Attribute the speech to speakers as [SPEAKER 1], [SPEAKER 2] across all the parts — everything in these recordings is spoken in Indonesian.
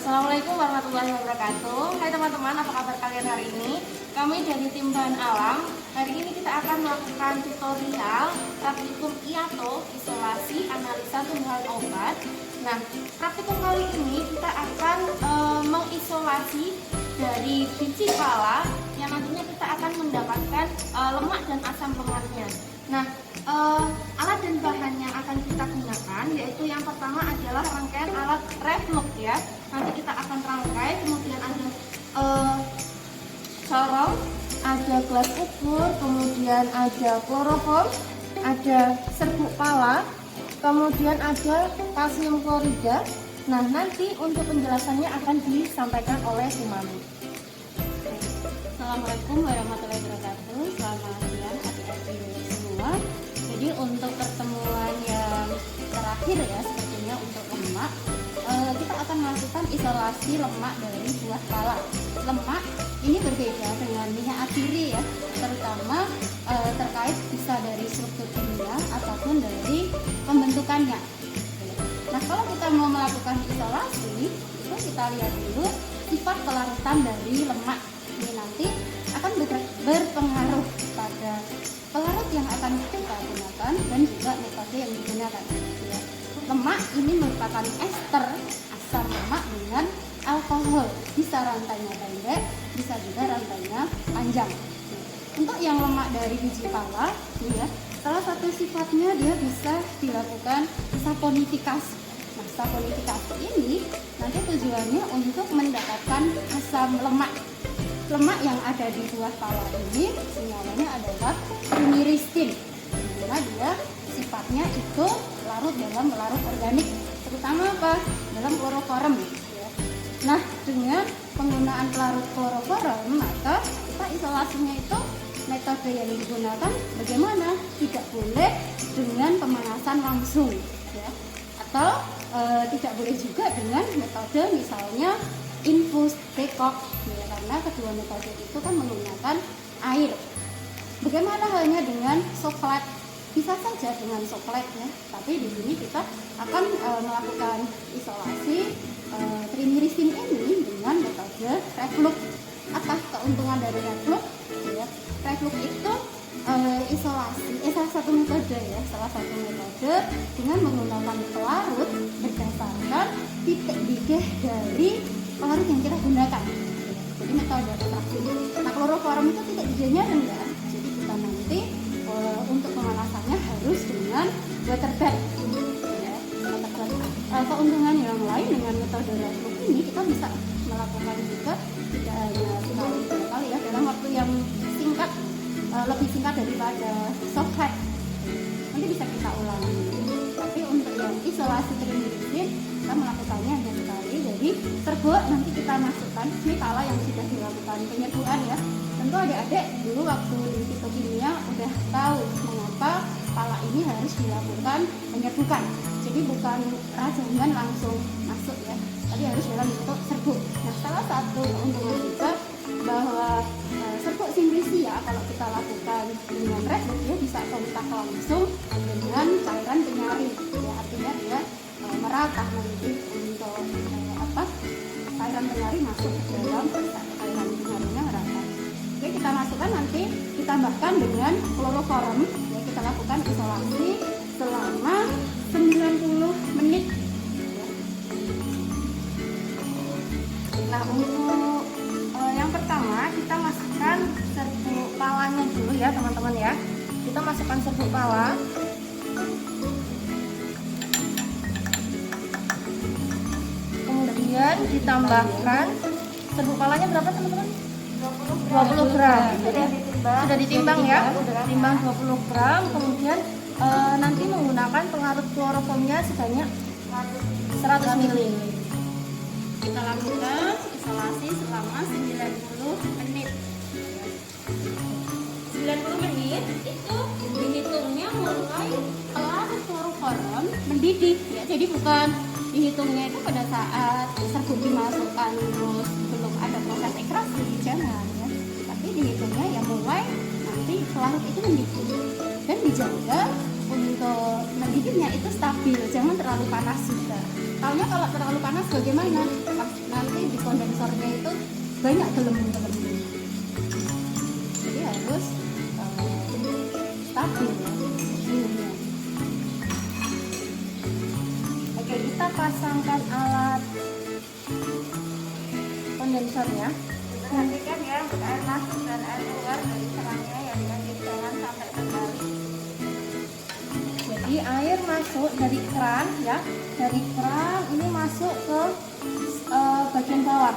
[SPEAKER 1] Assalamualaikum warahmatullahi wabarakatuh. Hai teman-teman, apa kabar kalian hari ini? Kami dari tim Bahan Alam. Hari ini kita akan melakukan tutorial praktikum IATO, isolasi analisa tumbuhan obat. Nah, praktikum kali ini kita akan mengisolasi dari biji pala yang nantinya kita akan mendapatkan lemak dan asam lemaknya. Nah, alat dan bahan yang akan kita gunakan yaitu yang pertama adalah rangkaian alat reflux ya. Nanti kita akan rangkai, kemudian ada corong, ada gelas ukur, kemudian ada kloroform, ada serbuk pala, kemudian ada kalsium klorida. Nah, nanti untuk penjelasannya akan disampaikan oleh Umami.
[SPEAKER 2] Assalamualaikum warahmatullahi wabarakatuh. Selamat siang adik-adik semua. Jadi untuk pertemuan yang terakhir ya, sepertinya untuk lemak, kita akan melakukan isolasi lemak dari buah pala. Lemak ini berbeda dengan minyak atsiri ya, terutama terkait bisa dari struktur kimia ataupun dari pembentukannya. Nah, kalau kita mau melakukan isolasi, itu kita lihat dulu sifat kelarutan dari lemak. Ini nanti akan berpengaruh pada pelarut yang akan kita gunakan dan juga metode yang digunakan. Lemak ini merupakan ester asam lemak dengan alkohol. Bisa rantainya pendek, bisa juga rantainya panjang. Untuk yang lemak dari biji pala, ya, salah satu sifatnya dia bisa dilakukan saponifikasi. Nah, saponifikasi ini nanti tujuannya untuk mendapatkan asam lemak. Lemak yang ada di buah pala ini semuanya adalah myristin, dimana dia sifatnya itu larut dalam larut organik, terutama apa? Dalam kloroform. Ya. Nah, dengan penggunaan pelarut kloroform, maka kita isolasinya itu metode yang digunakan bagaimana? Tidak boleh dengan pemanasan langsung, ya. Atau tidak boleh juga dengan metode misalnya infus tekok, ya, karena kedua metode itu kan menggunakan air. Bagaimana halnya dengan soklat? Bisa saja dengan soklat ya, tapi di sini kita akan melakukan isolasi trimyristin ini dengan metode reflux. Apa keuntungan dari reflux? Ya, reflux itu isolasi, salah satu metode ya, salah satu metode dengan menggunakan pelarut berdasarkan titik dikeh dari pelarut yang kita gunakan. Jadi metode ekstraksi. Nah, kloroform itu titik dikehnya rendah. Jadi kita nanti untuk pemanasannya harus dengan water bath. Ya, keuntungan yang lain dengan metode reflux ini kita bisa melakukan juga tidak hanya sekali dua kali ya, dalam waktu yang singkat, lebih singkat daripada soklat. Nanti bisa kita ulangi. Tapi untuk yang isolasi trimyristin kita melakukannya hanya sekali. Jadi serbuk nanti kita masukkan, ini pala yang sudah dilakukan penyerbukan ya. Tentu adik-adik dulu waktu di fitokimia udah tahu mengapa pala ini harus dilakukan penyerbukan. Jadi bukan rajangan langsung masuk ya, tapi harus dalam bentuk serbuk. Nah, salah satu keuntungan juga bahwa serbuk simplisia kalau kita lakukan dengan reflux dia bisa kontak langsung dengan cairan penyari ya, artinya dia merata nanti untuk cairan penyari masuk ke dalam cairan penyarinya merata. Oke, kita masukkan, nanti ditambahkan dengan kloroform ya, kita lakukan isolasi selama 90 menit ya.
[SPEAKER 1] Nah, untuk yang pertama kita masukkan serbuk palanya dulu ya teman-teman ya. Kita masukkan serbuk pala. Kemudian ditambahkan serbuk palanya berapa teman-teman? 20 gram. Jadi sudah ditimbang ya. Timbang 20 gram. Kemudian nanti menggunakan pelarut kloroformnya sebanyak 100 ml.
[SPEAKER 2] Kita lakukan isolasi selama 90 menit. 90 menit itu dihitungnya mulai pelarut kloroform mendidih ya. Jadi bukan dihitungnya itu pada saat serbuk dimasukkan terus belum ada proses ekstraksi, jangan ya. Tapi dihitungnya ya mulai nanti pelarut itu mendidih. Dan dijaga untuk mendidihnya itu stabil, jangan terlalu panas juga. Soalnya kalau terlalu panas bagaimana? nanti di kondensornya itu banyak gelembung-gelembung. Jadi harus stabil ya suhunya. Oke, kita pasangkan alat kondensornya.
[SPEAKER 1] Perhatikan ya untuk air masuk dan air keluar dari kerangnya ya, jadi jangan sampai terbalik.
[SPEAKER 2] Jadi air masuk dari keran ya, dari keran ini masuk ke bagian bawah,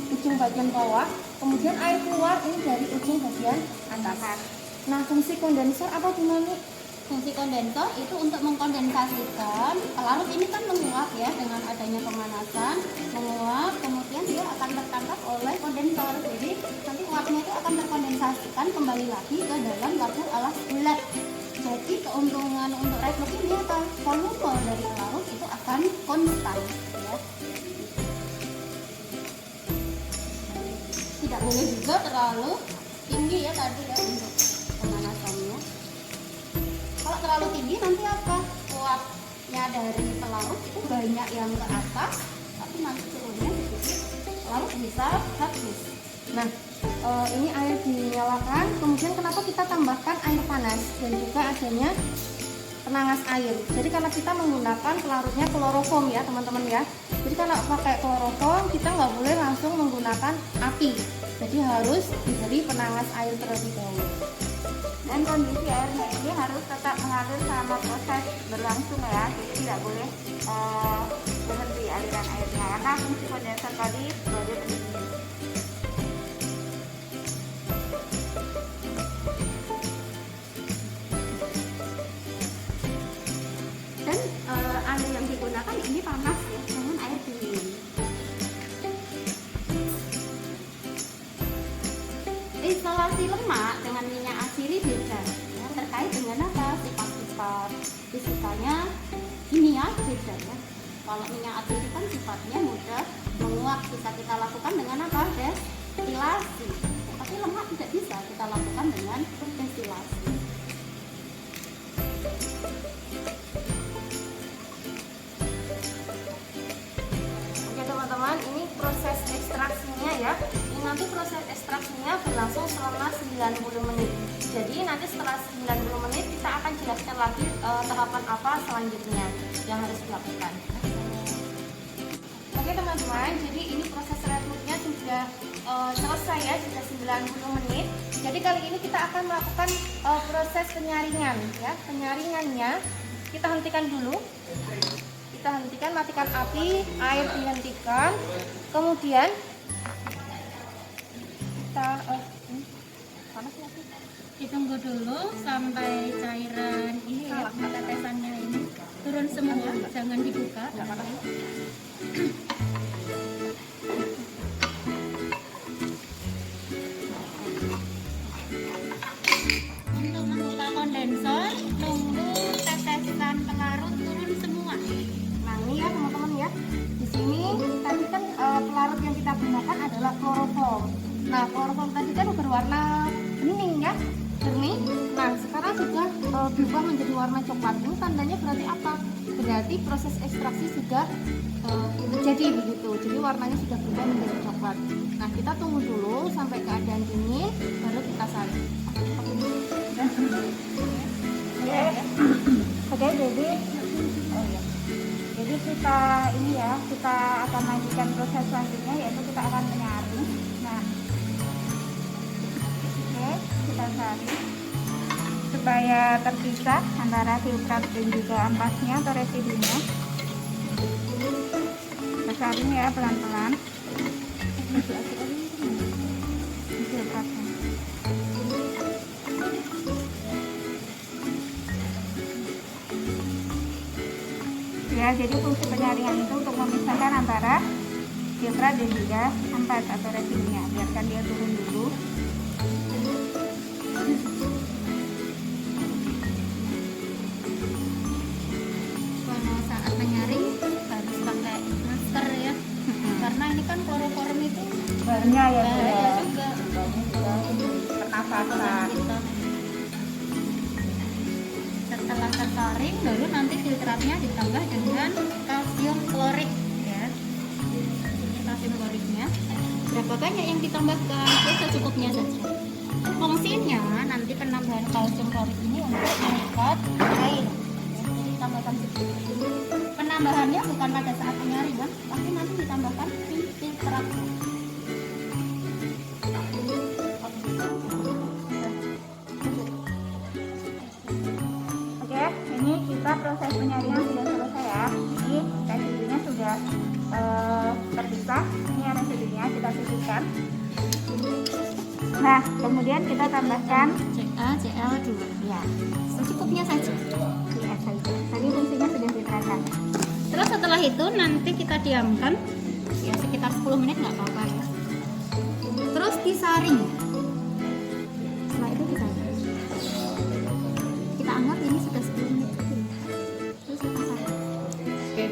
[SPEAKER 2] ujung bagian bawah. Kemudian air keluar ini dari ujung bagian atas. Nah, fungsi kondensor apa Bu Mami? Fungsi kondensor itu untuk mengkondensasikan pelarut ini kan menguap ya, dengan adanya pemanasan menguap, kemudian dia akan tertangkap oleh kondensor. Jadi nanti uapnya itu akan terkondensasikan kembali lagi ke dalam labu alas bulat. Jadi keuntungan untuk redlock ini apa? Volume dari pelarut itu akan konstan ya. Tidak boleh juga terlalu tinggi ya tadi ya untuk pemanasannya. Kalau terlalu tinggi nanti apa? Uapnya dari pelarut itu banyak yang ke atas, tapi nanti turunnya sedikit, pelarut bisa habis. Nah, ini air dinyalakan, kemudian kenapa kita tambahkan air panas dan juga adanya penangas air. Jadi karena kita menggunakan pelarutnya kloroform ya teman-teman ya. Jadi kalau pakai kloroform kita nggak boleh langsung menggunakan api. Jadi harus diberi penangas air terlebih dahulu.
[SPEAKER 1] Dan kondisi airnya ini harus tetap mengalir selama proses berlangsung ya, jadi tidak boleh berhenti aliran airnya karena fungsi kondensor tadi sebagai pendingin.
[SPEAKER 2] Dan air yang digunakan ini panas ya, jangan air dingin. Instalasi lemak dengan minyak asiri beda ya, terkait dengan apa? Sifat-sifat fisikanya kimia beda ya. Kalau minyak asiri kan sifatnya mudah menguap, bisa kita lakukan dengan apa? Destilasi ya, tapi lemak tidak bisa kita lakukan dengan destilasi.
[SPEAKER 1] Oke teman-teman, ini proses ekstraksinya ya. Ini nanti proses ekstraksinya berlangsung selama 90 menit. Jadi nanti setelah 90 menit kita akan jelaskan lagi tahapan apa selanjutnya yang harus dilakukan. Oke teman-teman, jadi ini proses redlocknya sudah selesai ya, sudah 90 menit. Jadi kali ini kita akan melakukan proses penyaringan ya. Penyaringannya kita hentikan dulu. Kita hentikan, matikan api, air dihentikan, kemudian kita panas lagi.
[SPEAKER 2] Ditunggu dulu sampai cairan ini ya, tetesannya ini turun semua, jangan dibuka. Untuk membuka kondensor, tunggu tetesan pelarut turun semua.
[SPEAKER 1] Nah ini ya teman-teman ya, di sini tadi kan pelarut yang kita gunakan adalah kloroform. Nah kloroform tadi kan berwarna bening ya, jernih. Nah sekarang sudah berubah menjadi warna coklat. Ini tandanya berarti apa? Berarti proses ekstraksi sudah terjadi begitu. Jadi warnanya sudah berubah menjadi coklat. Nah kita tunggu dulu sampai keadaan dingin, baru kita salin. Oke, jadi jadi kita ini ya, kita akan lanjutkan proses selanjutnya yaitu kita akan menyaring. Nah, oke, kita saring supaya terpisah antara filtrat dan juga ampasnya atau residunya. Kita saring ya pelan-pelan. Filtratnya. Ya, jadi fungsi penyaringan itu untuk memisahkan antara filtrat dan juga ampas atau residunya. Biarkan dia turun dulu.
[SPEAKER 2] Kalau saat menyaring harus pakai masker ya, karena ini kan kloroform itu
[SPEAKER 1] Banyak ya,
[SPEAKER 2] bahaya juga.
[SPEAKER 1] pernafasan.
[SPEAKER 2] Kita setelah tersaring baru nanti filtratnya ditambah dengan kalsium klorik ya. Ini kalsium kloritnya. Berapa banyak yang ditambahkan? Ya, secukupnya saja. Fungsinya nanti penambahan kalsium klorit ini untuk mengikat air. Jadi tambahkan sedikit. Penambahannya bukan pada saat penyaringan, tapi nanti ditambahkan di filtrat.
[SPEAKER 3] Oke, ini kita proses penyaringan sudah selesai ya. Ini residunya sudah terpisah. Ini residunya kita sisihkan. Nah, kemudian kita tambahkan
[SPEAKER 2] CaCl2.
[SPEAKER 3] ya,
[SPEAKER 2] Secukupnya saja.
[SPEAKER 3] ya saja. Tadi fungsinya sudah diterangkan.
[SPEAKER 2] Terus setelah itu nanti kita diamkan ya sekitar 10 menit nggak apa-apa ya. Terus disaring. Setelah itu disaring. Kita anggap ini sudah 10 menit. Terus kita saring.
[SPEAKER 1] Oke.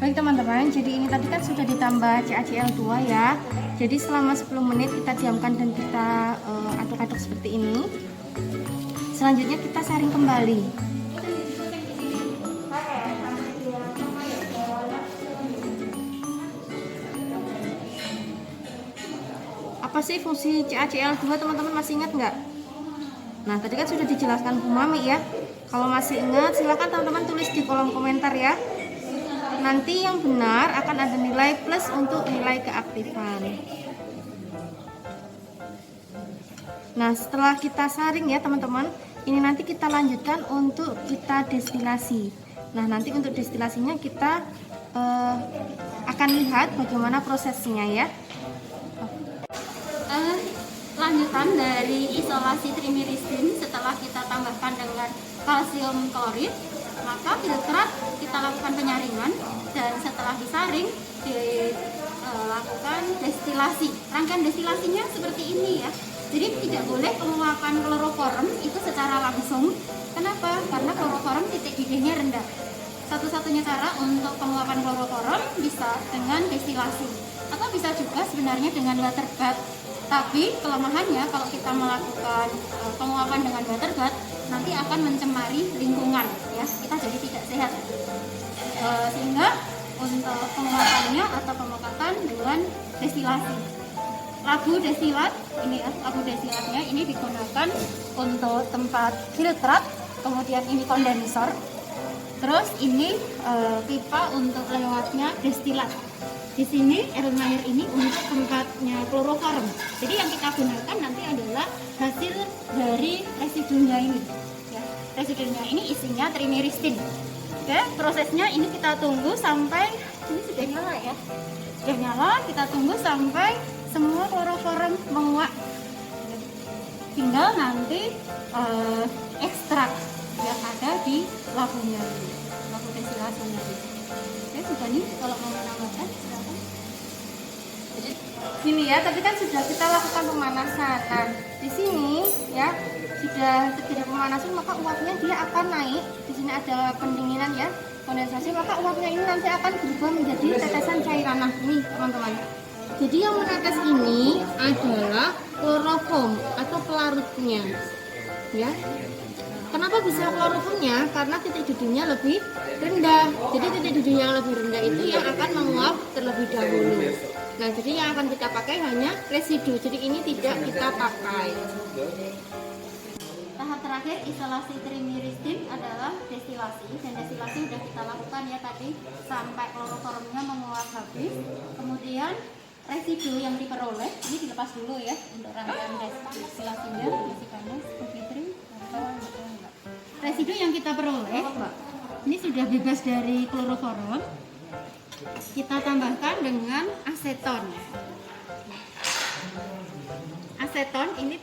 [SPEAKER 1] Baik teman-teman, jadi ini tadi kan sudah ditambah CaCl2 ya. Jadi selama 10 menit kita diamkan dan kita aduk-aduk seperti ini. Selanjutnya kita saring kembali. Apa sih fungsi CaCl2 teman-teman, masih ingat nggak? Nah tadi kan sudah dijelaskan Bu Mami ya. Kalau masih ingat silahkan teman-teman tulis di kolom komentar ya. Nanti yang benar akan ada nilai plus untuk nilai keaktifan. Nah setelah kita saring ya teman-teman, ini nanti kita lanjutkan untuk kita destilasi. Nah nanti untuk destilasinya kita akan lihat bagaimana prosesnya ya.
[SPEAKER 2] Lanjutan dari isolasi trimiristin setelah kita tambahkan dengan kalsium klorit, maka filtrat kita lakukan penyaringan dan setelah disaring dilakukan destilasi. Rangkaian destilasinya seperti ini ya. Jadi tidak boleh penguapan kloroform itu secara langsung. Kenapa? Karena kloroform titik didihnya rendah. Satu-satunya cara untuk penguapan kloroform bisa dengan destilasi atau bisa juga sebenarnya dengan water bath. Tapi kelemahannya kalau kita melakukan penguapan dengan water bath nanti akan mencemari lingkungan ya, kita jadi tidak sehat. Sehingga untuk penguapannya atau pemekatan dengan destilasi. Labu destilat ini ya, labu destilatnya ini digunakan untuk tempat filtrat, kemudian ini kondensor. Terus ini pipa untuk lewatnya destilat. Di sini air ini untuk tempatnya kloroform. Jadi yang kita gunakan nanti adalah hasil dari residunya ini. Ya, residunya ini isinya trimiristin. Oke, prosesnya ini kita tunggu sampai ini sudah nyala ya. Sudah nyala, kita tunggu sampai semua kloroform menguap. Tinggal nanti ekstrak yang ada di labunya ini, labu destilasinya ini. Oke, sudah nih kalau mau menambahkan silakan.
[SPEAKER 1] Sini ya, tadi kan sudah kita lakukan pemanasan. Nah, di sini ya sudah terjadi pemanasan, maka uapnya dia akan naik. Di sini ada pendinginan ya, kondensasi, maka uapnya ini nanti akan berubah menjadi tetesan cairan. Nah, ini teman-teman. Jadi yang menetes ini adalah kloroform atau pelarutnya. Ya. Kenapa bisa kloroformnya? Karena titik didihnya lebih rendah. Jadi titik didih yang lebih rendah itu yang akan menguap terlebih dahulu. Nah, jadi yang akan kita pakai hanya residu. Jadi ini tidak kita pakai.
[SPEAKER 2] Tahap terakhir isolasi trimiristin adalah destilasi, dan destilasi sudah kita lakukan ya tadi sampai kloroformnya menguap habis. Kemudian residu yang diperoleh ini dilepas dulu ya untuk rangkaian destilasinya. Bisikannya Fitri atau enggak. Residu yang kita peroleh ini sudah bebas dari kloroform. Kita tambahkan dengan aseton. Aseton ini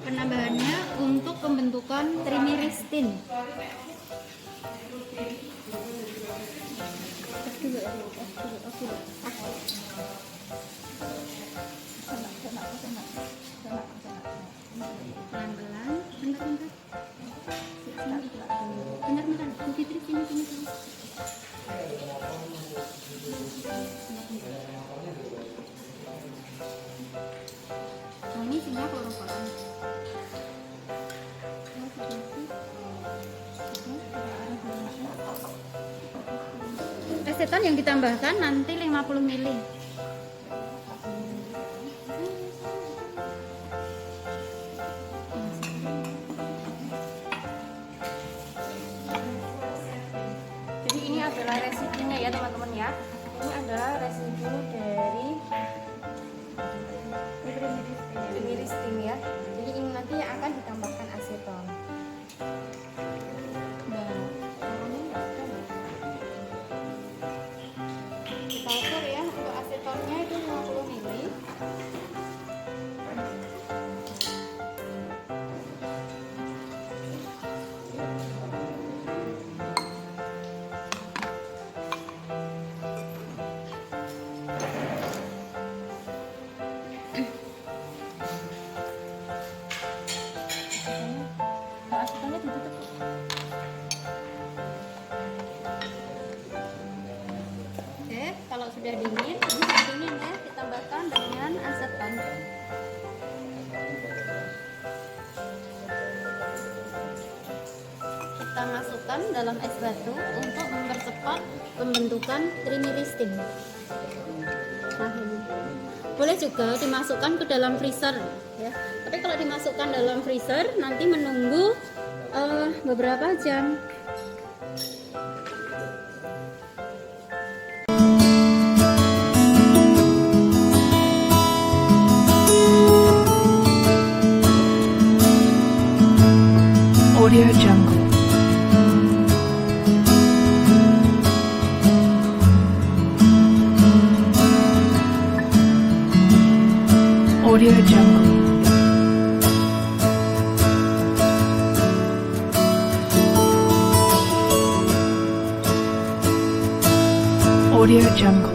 [SPEAKER 2] penambahannya untuk pembentukan trimiristin. Pelan-pelan, bentar. Bu Fitri, sini. Nah, ini sehingga kloroform. Aseton yang ditambahkan nanti 50 ml. dimasukkan dalam es batu untuk mempercepat pembentukan creamy ristin. Nah, ini boleh juga dimasukkan ke dalam freezer ya. Tapi kalau dimasukkan dalam freezer nanti menunggu beberapa jam.
[SPEAKER 4] Audio Jungle. Audio Jungle. Audio Jungle.